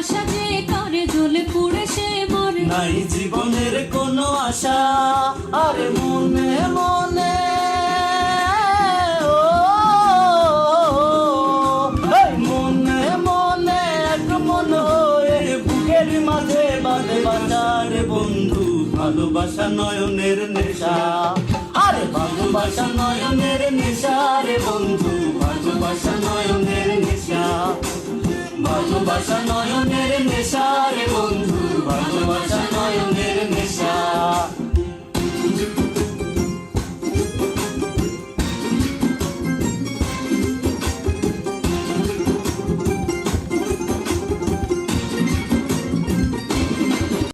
আশা যে করে জ্বলে পুড়ে সে মরে। নাই জীবনের কোনো আশা, আরে মনে মনে মনে মনে এক মন হয়ে বুকের মাঝে বাঁধে বাঁধা রে বন্ধু। ভালোবাসা নয়নের নেশা, আরে ভালোবাসা নয়নের নেশা রে বন্ধু। ভালোবাসা নয়নের নেশা, ভালোবাসা নয়নের নেশা রে বন্ধু। ভালোবাসা নয়নের নেশা।